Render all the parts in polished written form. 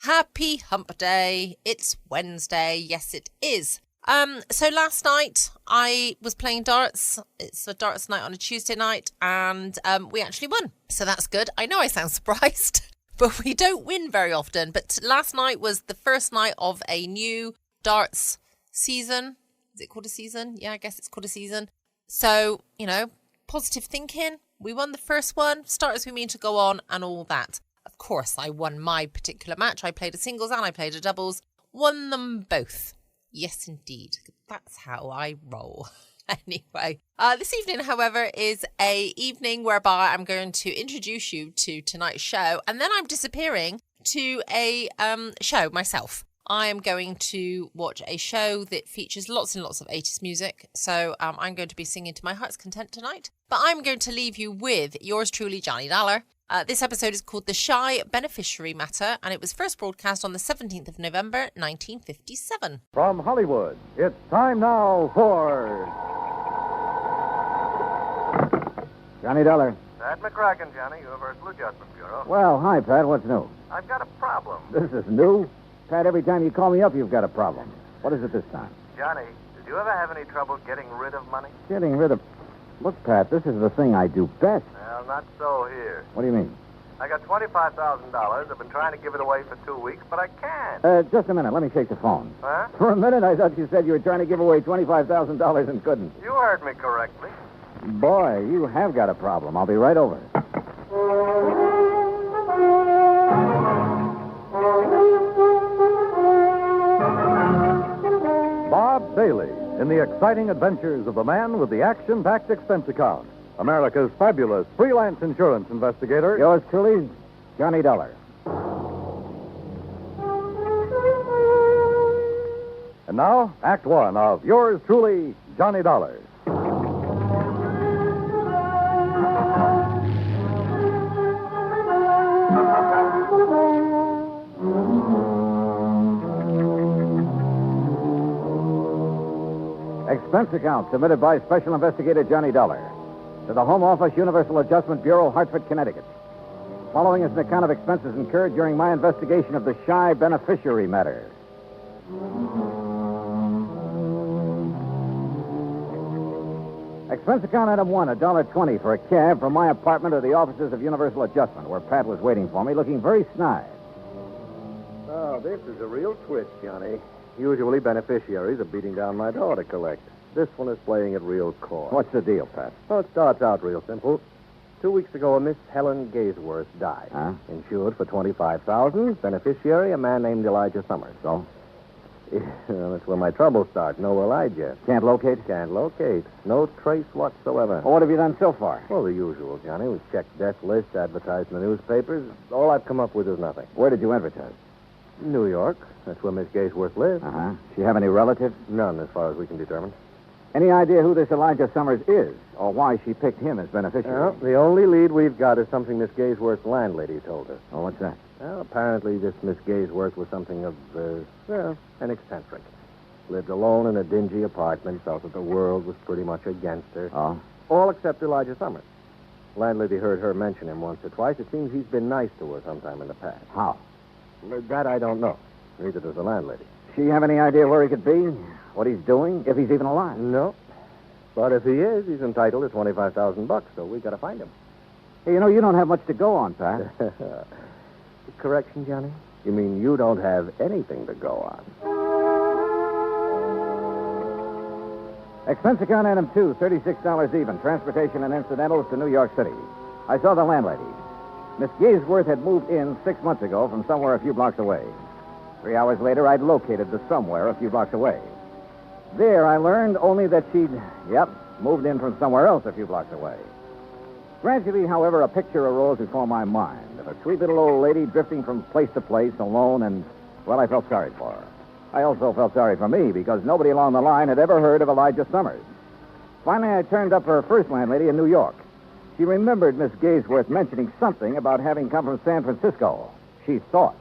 Happy hump day. It's Wednesday. Yes, it is. So last night I was playing darts. It's a darts night on a Tuesday night, and we actually won. So that's good. I know I sound surprised, but we don't win very often. But last night was the first night of a new darts season. Is it called a season? Yeah, I guess it's called a season. So, positive thinking. We won the first one. Start as we mean to go on and all that. Of course, I won my particular match. I played a singles and I played a doubles. Won them both. Yes, indeed. That's how I roll. Anyway, this evening, however, is a evening whereby I'm going to introduce you to tonight's show, and then I'm disappearing to a show myself. I am going to watch a show that features lots and lots of 80s music, so I'm going to be singing to my heart's content tonight. But I'm going to leave you with yours truly, Johnny Dollar. This episode is called The Shy Beneficiary Matter, and it was first broadcast on the 17th of November, 1957. From Hollywood, it's time now for... Johnny Dollar. Pat McCracken, Johnny, Universal Adjustment Bureau. Well, hi, Pat. What's new? I've got a problem. This is new? Pat, every time you call me up, you've got a problem. What is it this time? Johnny, did you ever have any trouble getting rid of money? Getting rid of... Look, Pat, this is the thing I do best. Well, not so here. What do you mean? I got $25,000. I've been trying to give it away for 2 weeks, but I can't. Just a minute. Let me shake the phone. Huh? For a minute, I thought you said you were trying to give away $25,000 and couldn't. You heard me correctly. Boy, you have got a problem. I'll be right over. Bob Bailey in the exciting adventures of the man with the action-packed expense account. America's fabulous freelance insurance investigator. Yours truly, Johnny Dollar. And now, Act One of yours truly, Johnny Dollar. Expense account submitted by Special Investigator Johnny Dollar to the Home Office, Universal Adjustment Bureau, Hartford, Connecticut. Following is an account of expenses incurred during my investigation of the Shy Beneficiary matter. Expense account item one, $1.20 for a cab from my apartment to the offices of Universal Adjustment, where Pat was waiting for me, looking very snide. Oh, this is a real twist, Johnny. Usually beneficiaries are beating down my door to collect. This one is playing it real coy. What's the deal, Pat? Well, it starts out real simple. 2 weeks ago, a Miss Helen Gaisworth died. Huh? Insured for $25,000. Beneficiary, a man named Elijah Summers. So? Well, that's where my trouble starts. No Elijah. Can't locate? Can't locate. No trace whatsoever. Well, what have you done so far? Well, the usual, Johnny. We've checked death lists, advertised in the newspapers. All I've come up with is nothing. Where did you advertise? New York. That's where Miss Gaisworth lives. Uh-huh. She have any relatives? None, as far as we can determine. Any idea who this Elijah Summers is, or why she picked him as beneficiary? Well, the only lead we've got is something Miss Gaisworth's landlady told us. Oh, what's that? Well, apparently this Miss Gaisworth was something of, an eccentric. Lived alone in a dingy apartment, felt that the world was pretty much against her. Oh? All except Elijah Summers. Landlady heard her mention him once or twice. It seems he's been nice to her sometime in the past. How? That I don't know. Neither does the landlady. She have any idea where he could be? What he's doing? If he's even alive? No. But if he is, he's entitled to $25,000, so we got to find him. Hey, you don't have much to go on, Pat. Correction, Johnny? You mean you don't have anything to go on? Expense account item two, $36 even. Transportation and incidentals to New York City. I saw the landlady. Miss Gaisworth had moved in 6 months ago from somewhere a few blocks away. 3 hours later, I'd located the somewhere a few blocks away. There, I learned only that she'd, moved in from somewhere else a few blocks away. Gradually, however, a picture arose before my mind of a sweet little old lady drifting from place to place alone, and, well, I felt sorry for her. I also felt sorry for me because nobody along the line had ever heard of Elijah Summers. Finally, I turned up her first landlady in New York. She remembered Miss Gaisworth mentioning something about having come from San Francisco. She thought.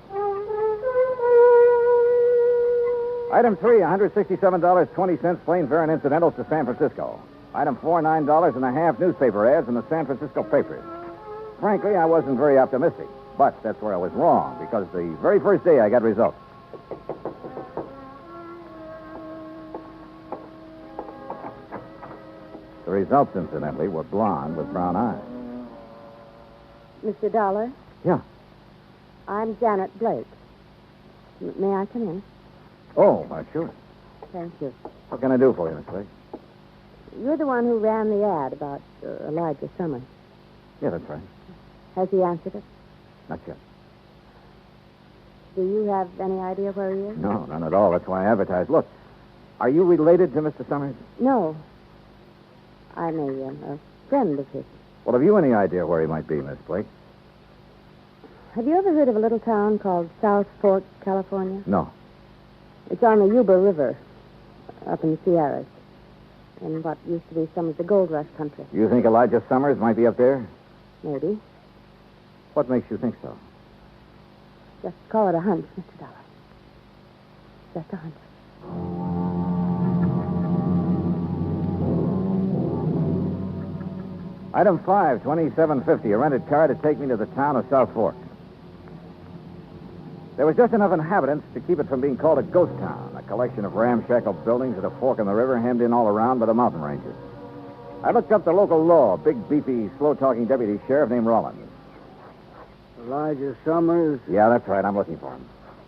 Item 3, $167.20 plane fare and incidentals to San Francisco. Item 4, $9.50 newspaper ads in the San Francisco papers. Frankly, I wasn't very optimistic. But that's where I was wrong, because the very first day I got results. The results, incidentally, were blonde with brown eyes. Mr. Dollar? Yeah. I'm Janet Blake. May I come in? Oh, sure. Thank you. What can I do for you, Miss Blake? You're the one who ran the ad about Elijah Summers. Yeah, that's right. Has he answered it? Not yet. Do you have any idea where he is? No, none at all. That's why I advertised. Look, are you related to Mr. Summers? No. I'm a friend of his. Well, have you any idea where he might be, Miss Blake? Have you ever heard of a little town called South Fork, California? No. It's on the Yuba River, up in the Sierras, in what used to be some of the gold rush country. You think Elijah Summers might be up there? Maybe. What makes you think so? Just call it a hunch, Mr. Dollar. Just a hunch. Item 5, 2750, a rented car to take me to the town of South Fork. There was just enough inhabitants to keep it from being called a ghost town, a collection of ramshackle buildings at a fork in the river hemmed in all around by the mountain ranges. I looked up the local law, a big, beefy, slow-talking deputy sheriff named Rollins. Elijah Summers? Yeah, that's right. I'm looking for him.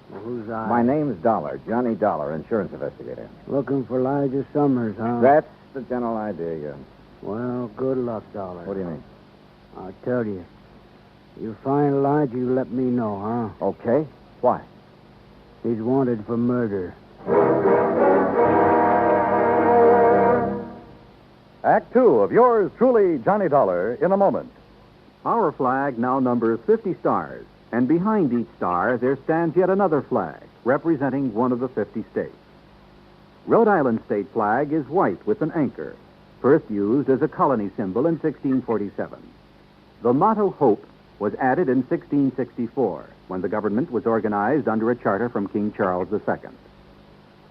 Well, who's I? My name's Dollar, Johnny Dollar, insurance investigator. Looking for Elijah Summers, huh? That's the general idea, yeah. Well, good luck, Dollar. What do you mean? I'll tell you. You find Elijah, you let me know, huh? Okay. Why? He's wanted for murder. Act 2 of yours truly, Johnny Dollar, in a moment. Our flag now numbers 50 stars, and behind each star there stands yet another flag, representing one of the 50 states. Rhode Island's state flag is white with an anchor, first used as a colony symbol in 1647. The motto Hope was added in 1664, when the government was organized under a charter from King Charles II.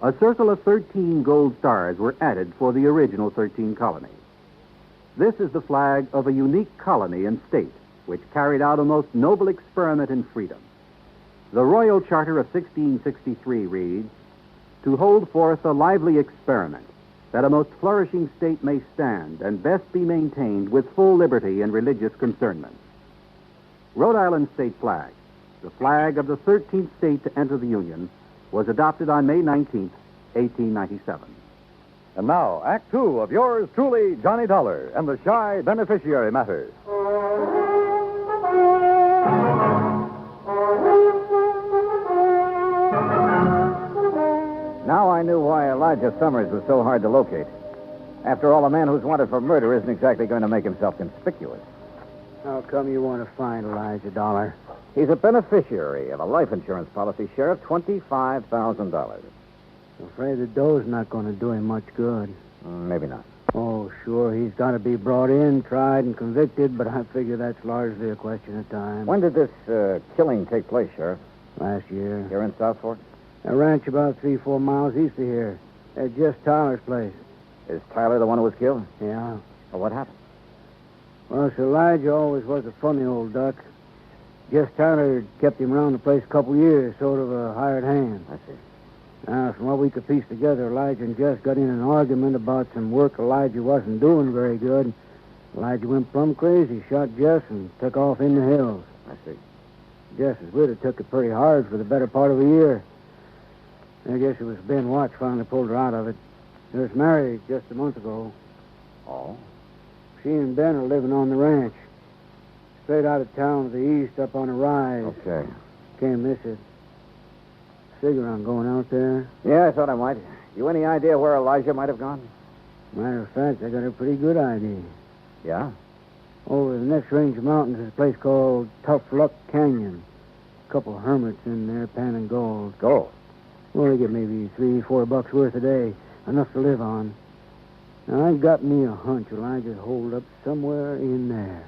A circle of 13 gold stars were added for the original 13 colonies. This is the flag of a unique colony and state, which carried out a most noble experiment in freedom. The Royal Charter of 1663 reads, "To hold forth a lively experiment, that a most flourishing state may stand and best be maintained with full liberty in religious concernments." Rhode Island's state flag, the flag of the 13th state to enter the Union, was adopted on May 19, 1897. And now, Act 2 of yours truly, Johnny Dollar, and the shy beneficiary matter. Now I knew why Elijah Summers was so hard to locate. After all, a man who's wanted for murder isn't exactly going to make himself conspicuous. How come you want to find Elijah, Dollar? He's a beneficiary of a life insurance policy, Sheriff, $25,000. I'm afraid the dough's not going to do him much good. Maybe not. Oh, sure, he's got to be brought in, tried, and convicted, but I figure that's largely a question of time. When did this killing take place, Sheriff? Last year. Here in South Fork? A ranch about 3-4 miles east of here. At Jess Tyler's place. Is Tyler the one who was killed? Yeah. Well, what happened? Well, Sir Elijah always was a funny old duck. Jess Tyler kept him around the place a couple years, sort of a hired hand. I see. Now, from what we could piece together, Elijah and Jess got in an argument about some work Elijah wasn't doing very good. Elijah went plumb crazy, shot Jess, and took off in the hills. I see. Jess's widow took it pretty hard for the better part of a year. I guess it was Ben Watts finally pulled her out of it. They was married just a month ago. Oh? She and Ben are living on the ranch. Straight out of town to the east, up on a rise. Okay. Can't miss it. Figure on going out there. Yeah, I thought I might. You any idea where Elijah might have gone? Matter of fact, I got a pretty good idea. Yeah? Over the next range of mountains is a place called Tough Luck Canyon. A couple of hermits in there panning gold. Gold? Well, they get maybe $3-4 worth a day. Enough to live on. Now, I got me a hunch Elijah's holed up somewhere in there.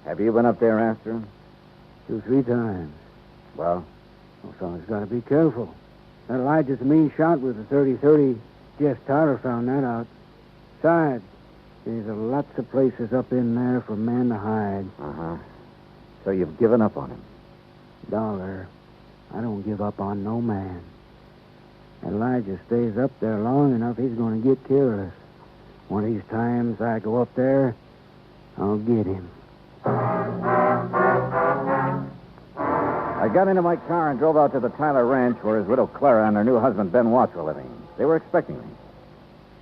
Have you been up there after him? 2-3 times. Well? Well, someone's got to be careful. That Elijah's a mean shot with a 30-30. Jess Tyler found that out. Besides, there's lots of places up in there for men to hide. Uh-huh. So you've given up on him? Dollar, I don't give up on no man. Elijah stays up there long enough, he's going to get careless. One of these times I go up there, I'll get him. I got into my car and drove out to the Tyler Ranch where his widow Clara and her new husband Ben Watts were living. They were expecting me.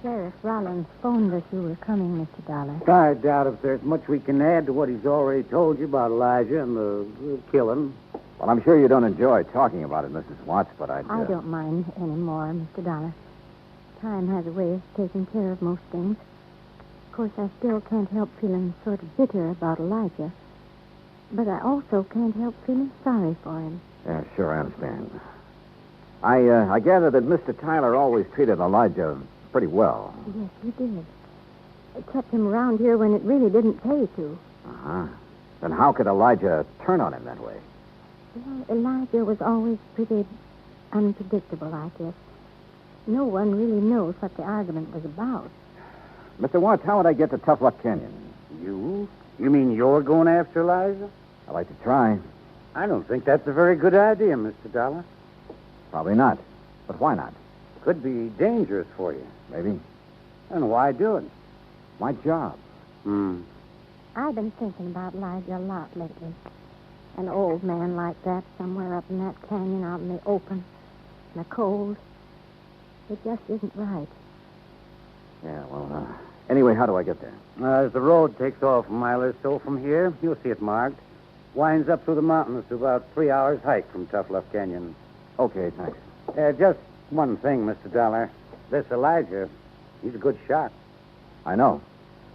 Sheriff Rollins phoned us you were coming, Mr. Dollar. I doubt if there's much we can add to what he's already told you about Elijah and the killing. Well, I'm sure you don't enjoy talking about it, Mrs. Watts, but I don't mind any more, Mr. Dollar. Time has a way of taking care of most things. Of course, I still can't help feeling sort of bitter about Elijah. But I also can't help feeling sorry for him. Yeah, sure, I understand. I gather that Mr. Tyler always treated Elijah pretty well. Yes, he did. It kept him around here when it really didn't pay to. Uh-huh. Then how could Elijah turn on him that way? Well, Elijah was always pretty unpredictable, I guess. No one really knows what the argument was about. Mr. Watts, how would I get to Tough Luck Canyon? You? You mean you're going after Elijah? I'd like to try. I don't think that's a very good idea, Mr. Dollar. Probably not. But why not? Could be dangerous for you. Maybe. And why do it? My job. I've been thinking about Elijah a lot lately. An old man like that somewhere up in that canyon out in the open, in the cold. It just isn't right. Yeah, well, anyway, how do I get there? As the road takes off a mile or so from here, you'll see it marked. Winds up through the mountains to about 3 hours' hike from Tough Luck Canyon. Okay, thanks. Just one thing, Mr. Dollar. This Elijah, he's a good shot. I know.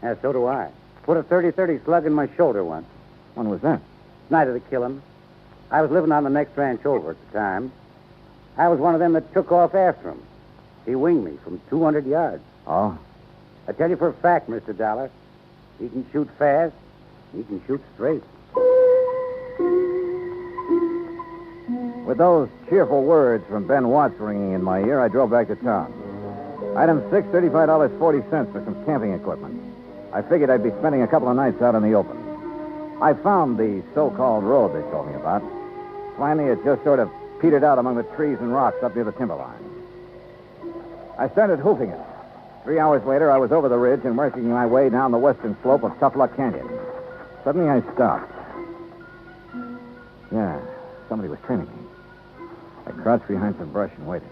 Yeah, so do I. Put a 30-30 slug in my shoulder once. When was that? Night of the killing. I was living on the next ranch over at the time. I was one of them that took off after him. He winged me from 200 yards. Oh? I tell you for a fact, Mr. Dollar, he can shoot fast, he can shoot straight. With those cheerful words from Ben Watts ringing in my ear, I drove back to town. Item 6, $35.40 for some camping equipment. I figured I'd be spending a couple of nights out in the open. I found the so-called road they told me about. Finally, it just sort of petered out among the trees and rocks up near the timberline. I started hoofing it. 3 hours later, I was over the ridge and working my way down the western slope of Tough Luck Canyon. Suddenly, I stopped. Yeah, somebody was trailing me. I crouched behind some brush and waited.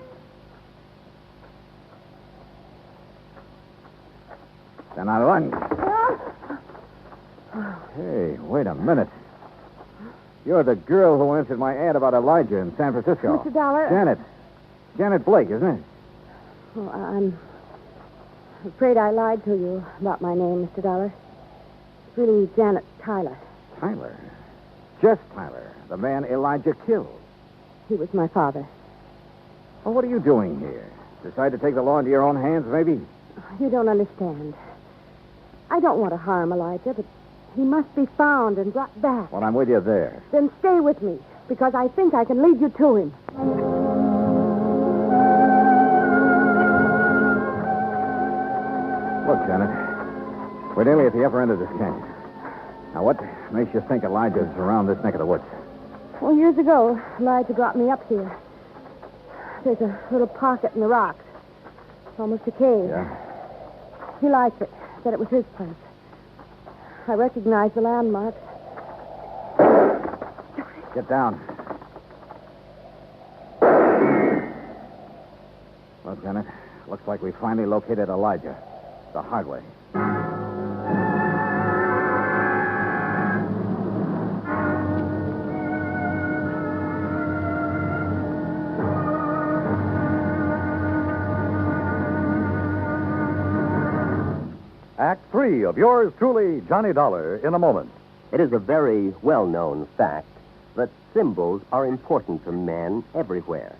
Then I lunged. Hey, wait a minute. You're the girl who answered my ad about Elijah in San Francisco. Mr. Dollar. Janet Blake, isn't it? Oh, I'm afraid I lied to you about my name, Mr. Dollar. It's really Janet Tyler. Tyler? Just Tyler, the man Elijah killed. He was my father. Well, what are you doing here? Decide to take the law into your own hands, maybe? You don't understand. I don't want to harm Elijah, but he must be found and brought back. Well, I'm with you there. Then stay with me, because I think I can lead you to him. Look, Janet, we're nearly at the upper end of this canyon. Now, what makes you think Elijah's around this neck of the woods? Well, years ago, Elijah brought me up here. There's a little pocket in the rocks. It's almost a cave. Yeah? He liked it. Said it was his place. I recognized the landmarks. Get down. Well, Janet, looks like we finally located Elijah. The hard way. Act 3 of yours truly, Johnny Dollar, in a moment. It is a very well-known fact that symbols are important to men everywhere.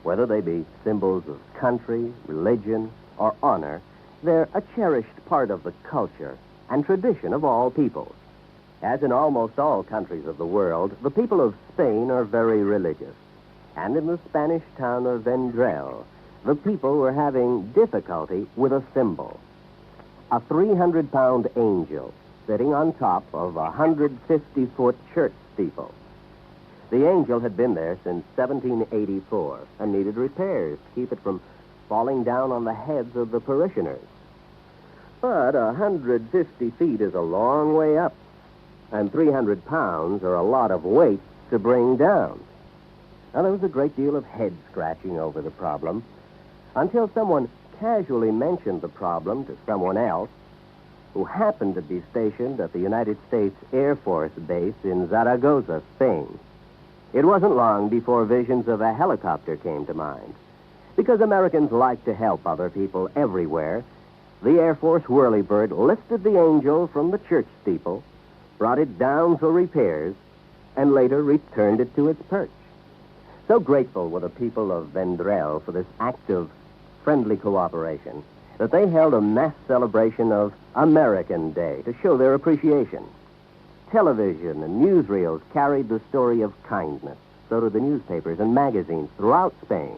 Whether they be symbols of country, religion, or honor, they're a cherished part of the culture and tradition of all peoples. As in almost all countries of the world, the people of Spain are very religious. And in the Spanish town of Vendrell, the people were having difficulty with a symbol. A 300-pound angel sitting on top of a 150-foot church steeple. The angel had been there since 1784 and needed repairs to keep it from falling down on the heads of the parishioners. But 150 feet is a long way up, and 300 pounds are a lot of weight to bring down. Now, there was a great deal of head-scratching over the problem until someone casually mentioned the problem to someone else who happened to be stationed at the United States Air Force Base in Zaragoza, Spain. It wasn't long before visions of a helicopter came to mind. Because Americans like to help other people everywhere, the Air Force whirlybird lifted the angel from the church steeple, brought it down for repairs, and later returned it to its perch. So grateful were the people of Vendrell for this act of friendly cooperation that they held a mass celebration of American Day to show their appreciation. Television and newsreels carried the story of kindness. So did the newspapers and magazines throughout Spain.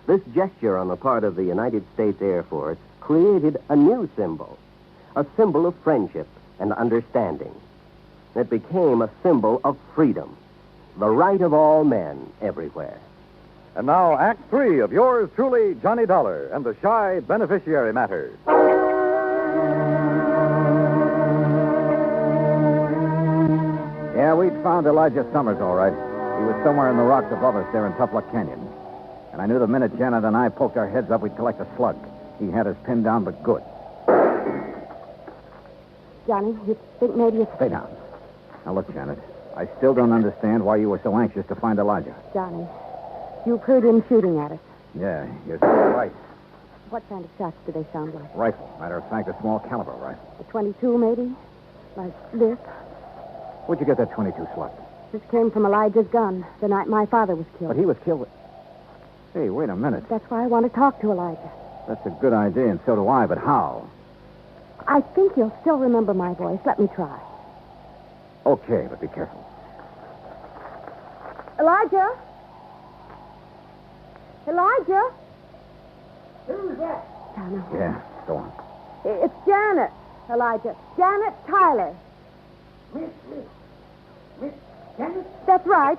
This gesture on the part of the United States Air Force created a new symbol, a symbol of friendship and understanding. It became a symbol of freedom, the right of all men everywhere. And now, Act 3 of yours truly, Johnny Dollar, and the Shy Beneficiary Matter. Yeah, we'd found Elijah Summers, all right. He was somewhere in the rocks above us there in Tough Luck Canyon. And I knew the minute Janet and I poked our heads up, we'd collect a slug. He had us pinned down, but good. Johnny, you think maybe it's... Stay down. Now, look, Janet, I still don't understand why you were so anxious to find Elijah. Johnny, you've heard him shooting at us. Yeah, you're right. What kind of shots do they sound like? Rifle. Matter of fact, a small caliber rifle. A 22, maybe? Like this? Where'd you get that 22 slug? This came from Elijah's gun the night my father was killed. But he was killed with... Hey, wait a minute. That's why I want to talk to Elijah. That's a good idea, and so do I, but how? I think you'll still remember my voice. Let me try. Okay, but be careful. Elijah? Elijah? Who's that? Janet. Yeah, go on. It's Janet, Elijah. Janet Tyler. Miss Janet? That's right.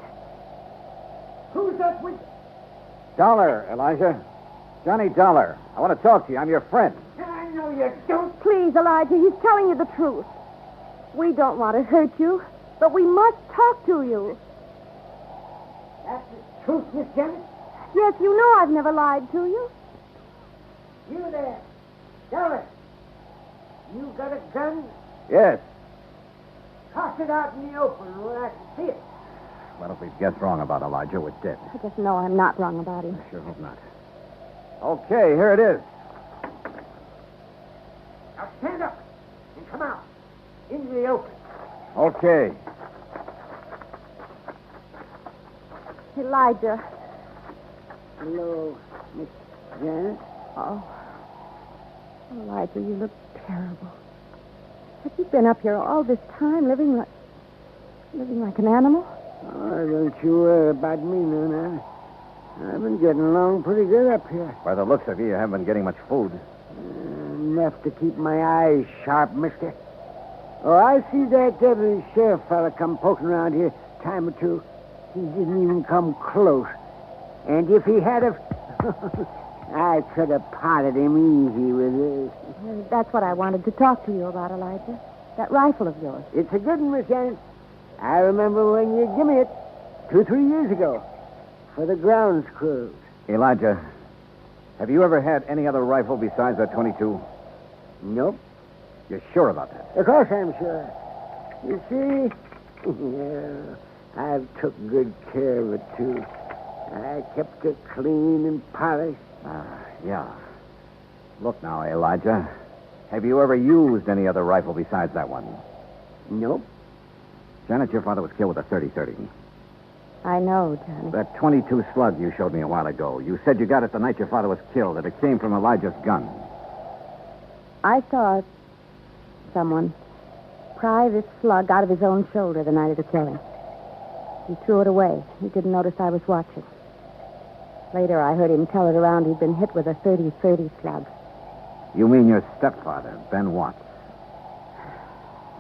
Who's that with... Dollar, Elijah. Johnny Dollar. I want to talk to you. I'm your friend. I know you don't. Please, Elijah, he's telling you the truth. We don't want to hurt you, but we must talk to you. That's the truth, Miss Janet. Yes, you know I've never lied to you. You there. Dollar. You got a gun? Yes. Toss it out in the open where I can see it. Well, if we've guessed wrong about Elijah, we're dead. I just know I'm not wrong about him. I sure hope not. Okay, here it is. Now stand up and come out into the open. Okay. Elijah. Hello, Miss Janet. Oh. Elijah, you look terrible. Have you been up here all this time living like an animal? Oh, don't you worry about me none. I've been getting along pretty good up here. By the looks of you, you haven't been getting much food. Enough to keep my eyes sharp, mister. Oh, I see that deputy sheriff fella come poking around here a time or two. He didn't even come close. And if he had have... I could have potted him easy with this. That's what I wanted to talk to you about, Elijah. That rifle of yours. It's a good one, Miss Janet. I remember when you gave me it 2-3 years ago for the grounds crew. Elijah, have you ever had any other rifle besides that 22? Nope. You're sure about that? Of course I'm sure. You see, yeah, I've took good care of it, too. I kept it clean and polished. Yeah. Look now, Elijah. Have you ever used any other rifle besides that one? Nope. Janet, your father was killed with a 30-30. I know, Johnny. That 22 slug you showed me a while ago. You said you got it the night your father was killed, that it came from Elijah's gun. I saw someone pry this slug out of his own shoulder the night of the killing. He threw it away. He didn't notice I was watching. Later, I heard him tell it around he'd been hit with a 30-30 slug. You mean your stepfather, Ben Watts?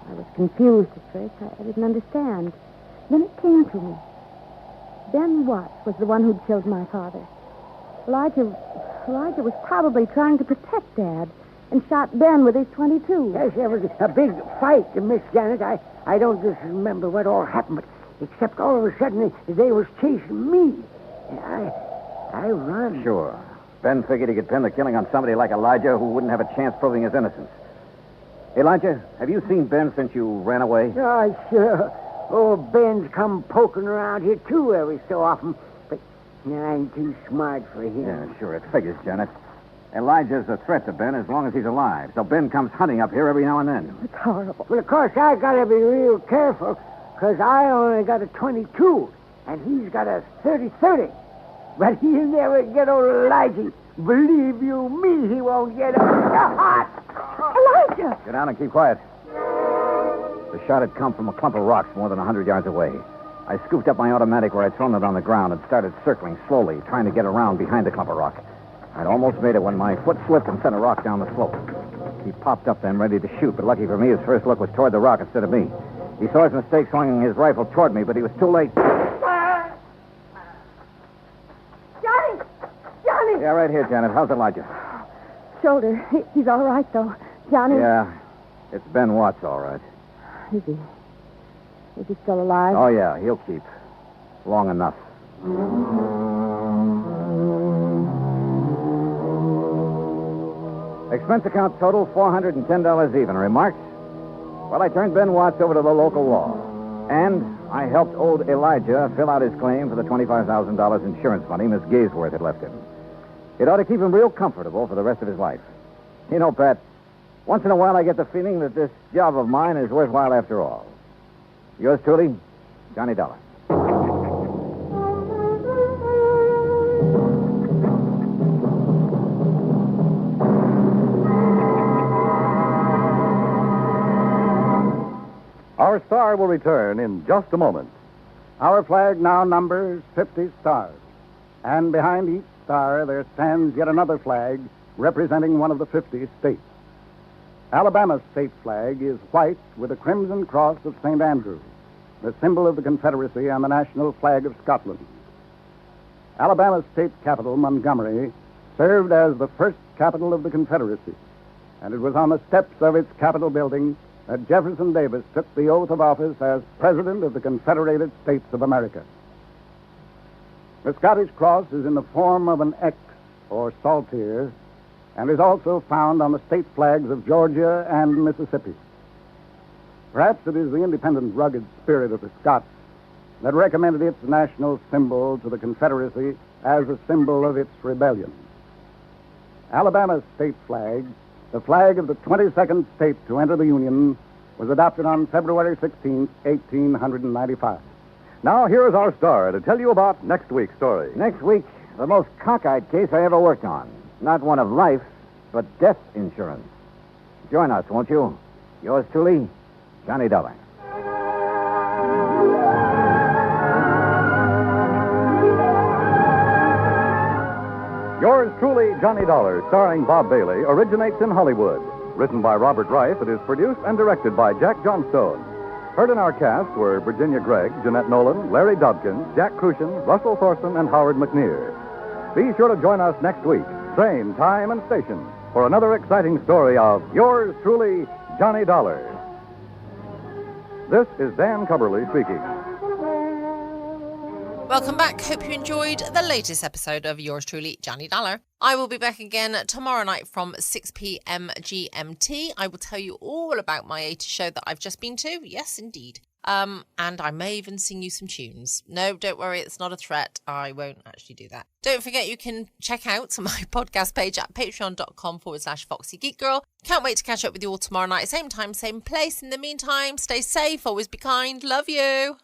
I was confused at first. I didn't understand. Then it came to me. Ben Watts was the one who'd killed my father. Elijah was probably trying to protect Dad and shot Ben with his .22. Yes, there was a big fight, Miss Janet. I don't just remember what all happened, but except all of a sudden they was chasing me. I run. Sure. Ben figured he could pin the killing on somebody like Elijah who wouldn't have a chance proving his innocence. Elijah, have you seen Ben since you ran away? Oh, sure. Oh, Ben's come poking around here, too, every so often. But I'm too smart for him. Yeah, sure. It figures, Janet. Elijah's a threat to Ben as long as he's alive. So Ben comes hunting up here every now and then. It's horrible. Well, of course, I gotta be real careful, because I only got a .22, and he's got a .30. But he'll never get old Elijah. Believe you me, he won't get old. Elijah! Get down and keep quiet. The shot had come from a clump of rocks more than 100 yards away. I scooped up my automatic where I'd thrown it on the ground and started circling slowly, trying to get around behind the clump of rock. I'd almost made it when my foot slipped and sent a rock down the slope. He popped up then, ready to shoot, but lucky for me, his first look was toward the rock instead of me. He saw his mistake, swinging his rifle toward me, but he was too late. Johnny! Yeah, right here, Janet. How's Elijah? Shoulder. He's all right, though. Johnny? Yeah, it's Ben Watts, all right. Is he still alive? Oh, yeah, he'll keep. Long enough. Expense account total, $410 even. Remarks? Well, I turned Ben Watts over to the local law. And I helped old Elijah fill out his claim for the $25,000 insurance money Miss Gaysworth had left him. It ought to keep him real comfortable for the rest of his life. You know, Pat, once in a while I get the feeling that this job of mine is worthwhile after all. Yours truly, Johnny Dollar. Our star will return in just a moment. Our flag now numbers 50 stars. And behind each star there stands yet another flag representing one of the 50 states. Alabama's state flag is white with a crimson cross of St. Andrew, the symbol of the Confederacy and the national flag of Scotland. Alabama's state capital, Montgomery, served as the first capital of the Confederacy, and it was on the steps of its Capitol building that Jefferson Davis took the oath of office as President of the Confederated States of America. The Scottish cross is in the form of an X, or saltire, and is also found on the state flags of Georgia and Mississippi. Perhaps it is the independent, rugged spirit of the Scots that recommended its national symbol to the Confederacy as a symbol of its rebellion. Alabama's state flag, the flag of the 22nd state to enter the Union, was adopted on February 16, 1895. Now, here is our star to tell you about next week's story. Next week, the most cockeyed case I ever worked on. Not one of life, but death insurance. Join us, won't you? Yours truly, Johnny Dollar. Yours truly, Johnny Dollar, starring Bob Bailey, originates in Hollywood. Written by Robert Rife, it is produced and directed by Jack Johnstone. Heard in our cast were Virginia Gregg, Jeanette Nolan, Larry Dobkins, Jack Crucian, Russell Thorson, and Howard McNear. Be sure to join us next week, same time and station, for another exciting story of Yours truly, Johnny Dollar. This is Dan Cubberly speaking. Welcome back. Hope you enjoyed the latest episode of Yours truly, Johnny Dollar. I will be back again tomorrow night from 6 p.m. GMT. I will tell you all about my 80s show that I've just been to. Yes, indeed. And I may even sing you some tunes. No, don't worry. It's not a threat. I won't actually do that. Don't forget you can check out my podcast page at patreon.com/Foxy Geek Girl. Can't wait to catch up with you all tomorrow night. Same time, same place. In the meantime, stay safe. Always be kind. Love you.